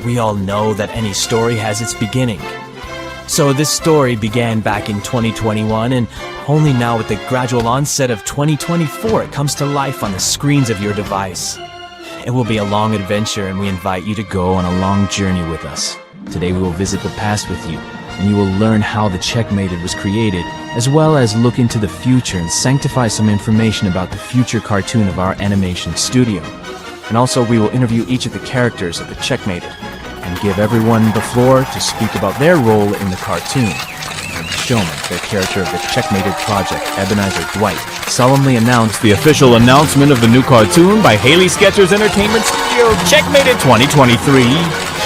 we all know that any story has its beginning. So this story began back in 2021, and only now with the gradual onset of 2024 it comes to life on the screens of your device. It will be a long adventure, and we invite you to go on a long journey with us. Today we will visit the past with you, and you will learn how the Checkmated was created, as well as look into the future and sanctify some information about the future cartoon of our animation studio. And also we will interview each of the characters of the Checkmated, and give everyone the floor to speak about their role in the cartoon. And Showman, the character of the Checkmated project, Ebenezer Dwight, solemnly announced the official announcement of the new cartoon by Haley Skechers Entertainment Studio, Checkmated 2023.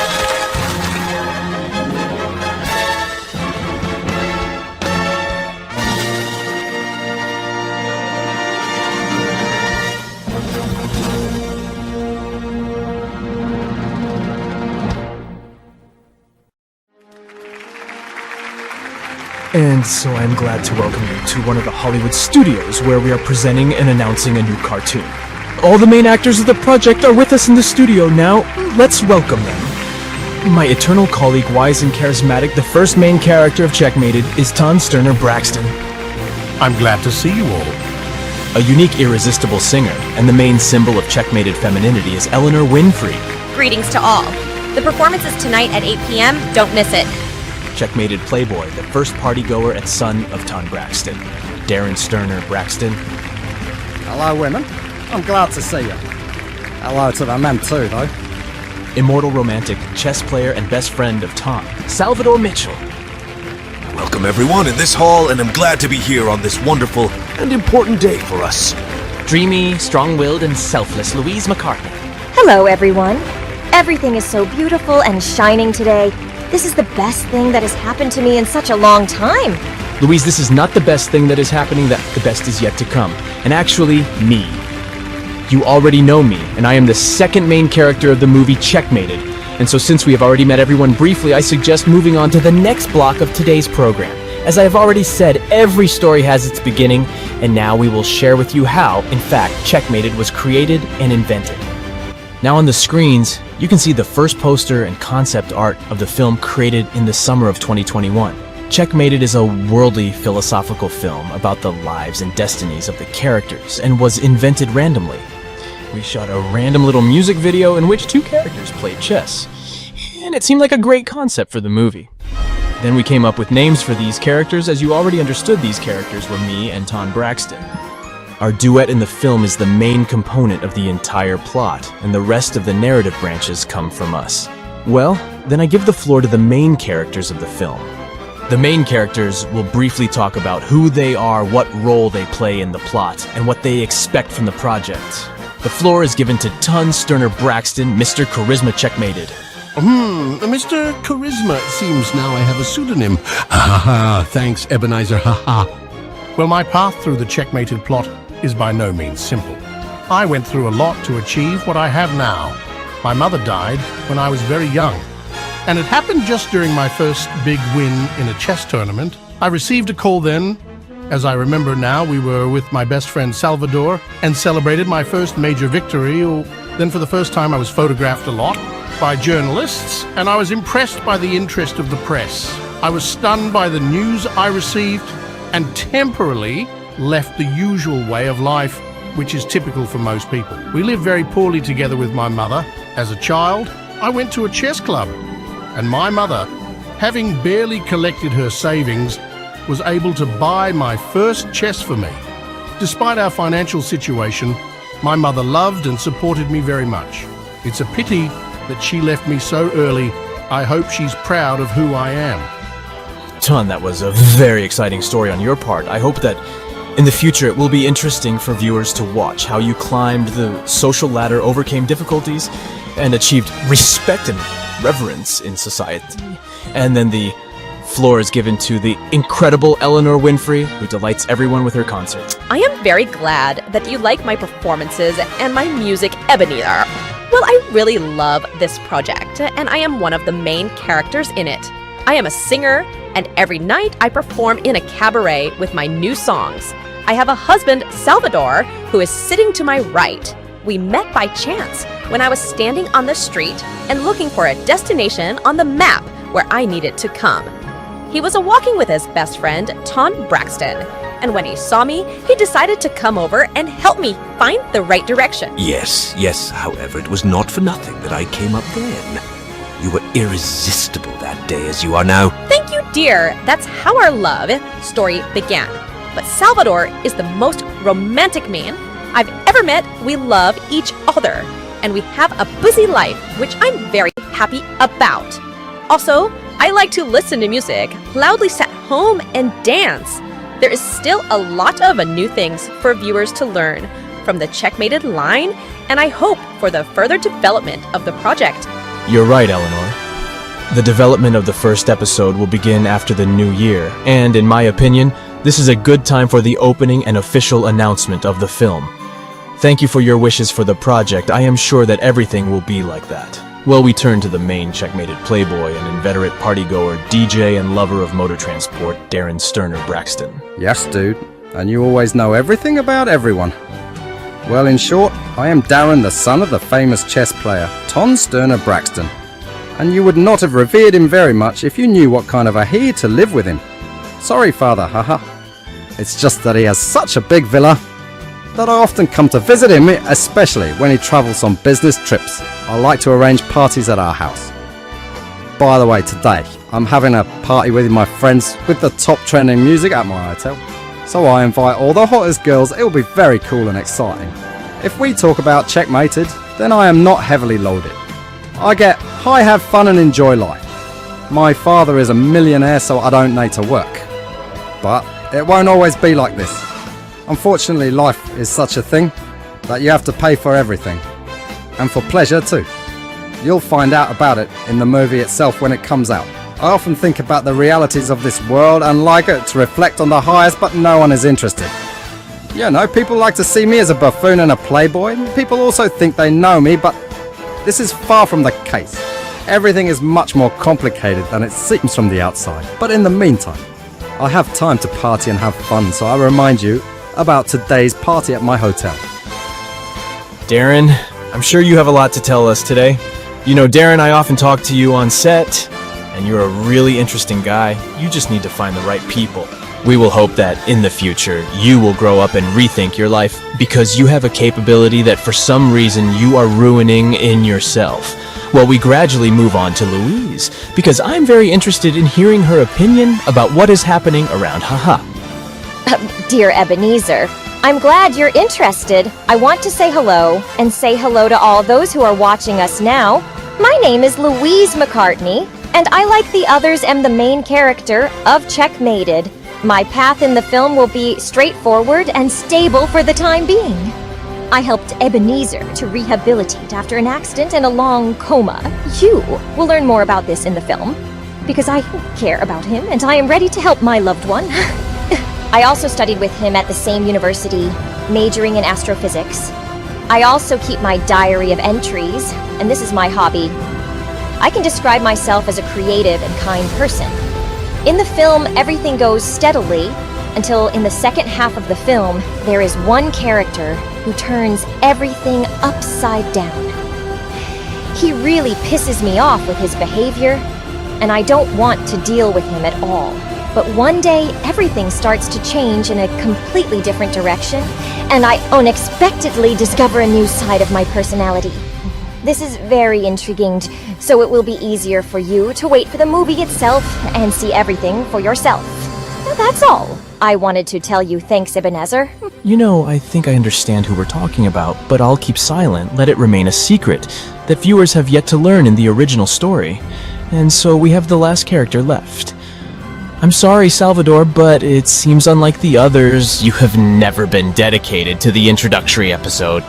And so I'm glad to welcome you to one of the Hollywood studios where we are presenting and announcing a new cartoon. All the main actors of the project are with us in the studio now. Let's welcome them. My eternal colleague, wise and charismatic, the first main character of Checkmated is Ton Sterner Braxton. I'm glad to see you all. A unique, irresistible singer, and the main symbol of Checkmated femininity is Eleanor Winfrey. Greetings to all. The performance is tonight at 8 p.m. Don't miss it. Checkmated playboy, the first partygoer and son of Ton Braxton, Darren Sterner Braxton. Hello, women. I'm glad to see you. Hello to the men too, though. Immortal romantic, chess player, and best friend of Ton, Salvador Mitchell. Welcome everyone in this hall, and I'm glad to be here on this wonderful and important day for us. Dreamy, strong-willed, and selfless Louise McCartney. Hello, everyone. Everything is so beautiful and shining today. This is the best thing that has happened to me in such a long time. Louise, this is not the best thing that is happening, that the best is yet to come. And actually, me. You already know me, and I am the second main character of the movie Checkmated. And so since we have already met everyone briefly, I suggest moving on to the next block of today's program. As I have already said, every story has its beginning, and now we will share with you how, in fact, Checkmated was created and invented. Now on the screens, you can see the first poster and concept art of the film created in the summer of 2021. Checkmated is a worldly philosophical film about the lives and destinies of the characters and was invented randomly. We shot a random little music video in which two characters played chess, and it seemed like a great concept for the movie. Then we came up with names for these characters, as you already understood these characters were me and Ton Braxton. Our duet in the film is the main component of the entire plot, and the rest of the narrative branches come from us. Well, then I give the floor to the main characters of the film. The main characters will briefly talk about who they are, what role they play in the plot, and what they expect from the project. The floor is given to Ton Sterner Braxton, Mr. Charisma Checkmated. Mr. Charisma, it seems now I have a pseudonym. Thanks, Ebenezer, Well, my path through the Checkmated plot is by no means simple. I went through a lot to achieve what I have now. My mother died when I was very young, and it happened just during my first big win in a chess tournament. I received a call then. As I remember now, we were with my best friend Salvador and celebrated my first major victory. Then for the first time I was photographed a lot by journalists, and I was impressed by the interest of the press. I was stunned by the news I received and temporarily left the usual way of life, which is typical for most people. We lived very poorly together with my mother. As a child, I went to a chess club, and my mother, having barely collected her savings, was able to buy my first chess for me. Despite our financial situation, my mother loved and supported me very much. It's a pity that she left me so early. I hope she's proud of who I am. Ton, that was a very exciting story on your part. I hope that in the future it will be interesting for viewers to watch how you climbed the social ladder, overcame difficulties, and achieved respect and reverence in society. And then the floor is given to the incredible Eleanor Winfrey, who delights everyone with her concerts. I am very glad that you like my performances and my music, Ebenezer. Well, I really love this project, and I am one of the main characters in it. I am a singer, and every night I perform in a cabaret with my new songs. I have a husband, Salvador, who is sitting to my right. We met by chance. when I was standing on the street and looking for a destination on the map where I needed to come. He was walking with his best friend, Ton Braxton, and when he saw me, he decided to come over and help me find the right direction. Yes, however, it was not for nothing that I came up then. You were irresistible that day as you are now. Thank you, dear. That's how our love story began. But Salvador is the most romantic man I've ever met. We love each other, and we have a busy life, which I'm very happy about. Also, I like to listen to music, loudly sit home, and dance. There is still a lot of new things for viewers to learn from the Checkmated line, and I hope for the further development of the project. You're right, Eleanor. The development of the first episode will begin after the new year, and in my opinion, this is a good time for the opening and official announcement of the film. Thank you for your wishes for the project. I am sure that everything will be like that. Well, we turn to the main Checkmated playboy and inveterate partygoer, DJ and lover of motor transport, Darren Sterner Braxton. Yes, dude. And you always know everything about everyone. Well, in short, I am Darren, the son of the famous chess player, Ton Sterner Braxton. And you would not have revered him very much if you knew what kind of a he had to live with him. Sorry, father, haha. It's just that he has such a big villa that I often come to visit him, especially when he travels on business trips. I like to arrange parties at our house. By the way, today, I'm having a party with my friends with the top trending music at my hotel. So I invite all the hottest girls. It will be very cool and exciting. If we talk about Checkmated, then I am not heavily loaded. I get high, have fun and enjoy life. My father is a millionaire, so I don't need to work. But it won't always be like this. Unfortunately, life is such a thing that you have to pay for everything. And for pleasure too. You'll find out about it in the movie itself when it comes out. I often think about the realities of this world and like it to reflect on the highest, but no one is interested. You know, people like to see me as a buffoon and a playboy. People also think they know me, but this is far from the case. Everything is much more complicated than it seems from the outside. But in the meantime, I have time to party and have fun, so I remind you about today's party at my hotel. Darren, I'm sure you have a lot to tell us today. You know, Darren, I often talk to you on set, and you're a really interesting guy. You just need to find the right people. We will hope that in the future, you will grow up and rethink your life because you have a capability that for some reason you are ruining in yourself. While we gradually move on to Louise, because I'm very interested in hearing her opinion about what is happening around Haha. Dear Ebenezer, I'm glad you're interested. I want to say hello, and say hello to all those who are watching us now. My name is Louise McCartney, and I, like the others, am the main character of Checkmated. My path in the film will be straightforward and stable for the time being. I helped Ebenezer to rehabilitate after an accident and a long coma. You will learn more about this in the film, because I care about him and I am ready to help my loved one. I also studied with him at the same university, majoring in astrophysics. I also keep my diary of entries, and this is my hobby. I can describe myself as a creative and kind person. In the film, everything goes steadily until in the second half of the film, there is one character who turns everything upside down. He really pisses me off with his behavior, and I don't want to deal with him at all. But one day, everything starts to change in a completely different direction, and I unexpectedly discover a new side of my personality. This is very intriguing, so it will be easier for you to wait for the movie itself and see everything for yourself. That's all I wanted to tell you. Thanks, Ebenezer. You know, I think I understand who we're talking about, but I'll keep silent, let it remain a secret that viewers have yet to learn in the original story. And so we have the last character left. I'm sorry, Salvador, but it seems unlike the others. You have never been dedicated to the introductory episode.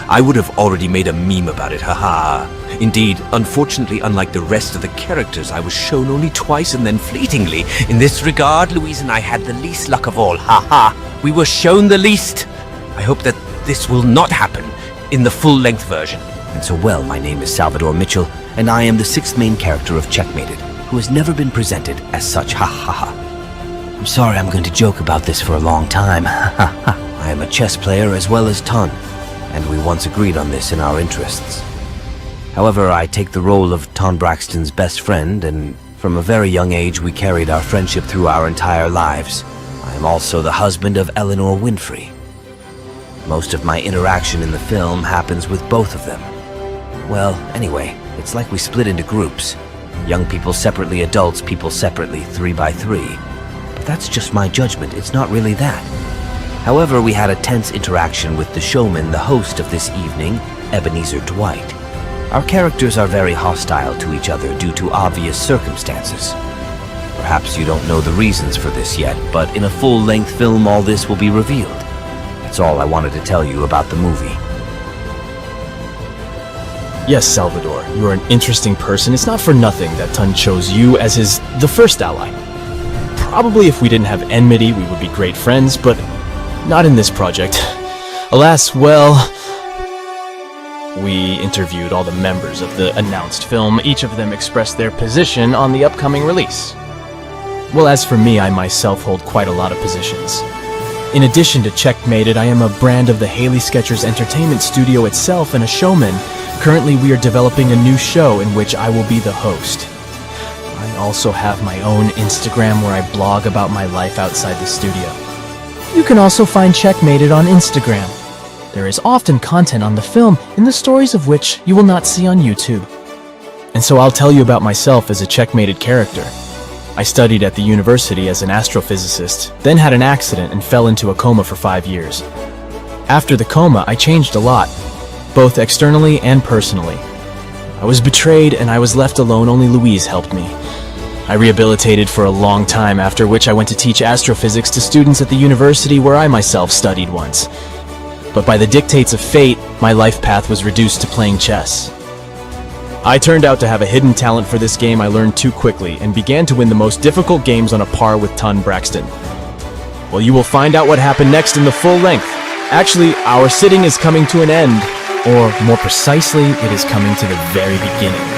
I would have already made a meme about it, haha. Indeed, unfortunately, unlike the rest of the characters, I was shown only twice and then fleetingly. In this regard, Louise and I had the least luck of all, haha. We were shown the least. I hope that this will not happen in the full-length version. And so, well, my name is Salvador Mitchell, and I am the sixth main character of Checkmated, who has never been presented as such, ha ha ha. I'm sorry I'm going to joke about this for a long time, ha ha ha. I am a chess player as well as Ton, and we once agreed on this in our interests. However, I take the role of Ton Braxton's best friend, and from a very young age we carried our friendship through our entire lives. I am also the husband of Eleanor Winfrey. Most of my interaction in the film happens with both of them. Well, anyway, it's like we split into groups. Young people separately, adults people separately, 3 by 3. But that's just my judgment, it's not really that. However, we had a tense interaction with the showman, the host of this evening, Ebenezer Dwight. Our characters are very hostile to each other due to obvious circumstances. Perhaps you don't know the reasons for this yet, but in a full-length film all this will be revealed. That's all I wanted to tell you about the movie. Yes, Salvador, you are an interesting person. It's not for nothing that Ton chose you as the first ally. Probably if we didn't have enmity, we would be great friends, but not in this project. Alas, well, we interviewed all the members of the announced film. Each of them expressed their position on the upcoming release. Well, as for me, I myself hold quite a lot of positions. In addition to Checkmated, I am a brand of the Haley Skechers Entertainment Studio itself and a showman. Currently, we are developing a new show in which I will be the host. I also have my own Instagram where I blog about my life outside the studio. You can also find Checkmated on Instagram. There is often content on the film in the stories of which you will not see on YouTube. And so I'll tell you about myself as a Checkmated character. I studied at the university as an astrophysicist, then had an accident and fell into a coma for 5 years. After the coma, I changed a lot, both externally and personally. I was betrayed and I was left alone, only Louise helped me. I rehabilitated for a long time, after which I went to teach astrophysics to students at the university where I myself studied once. But by the dictates of fate, my life path was reduced to playing chess. I turned out to have a hidden talent for this game I learned too quickly and began to win the most difficult games on a par with Ton Braxton. Well, you will find out what happened next in the full length. Actually, our sitting is coming to an end, or more precisely, it is coming to the very beginning.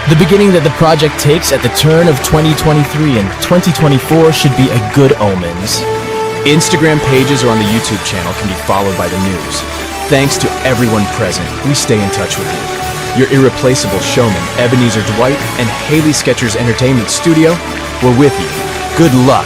The beginning that the project takes at the turn of 2023 and 2024 should be a good omens. Instagram pages or on the YouTube channel can be followed by the news. Thanks to everyone present, we stay in touch with you. Your irreplaceable showman, Ebenezer Dwight, and Haley Skechers Entertainment Studio were with you. Good luck.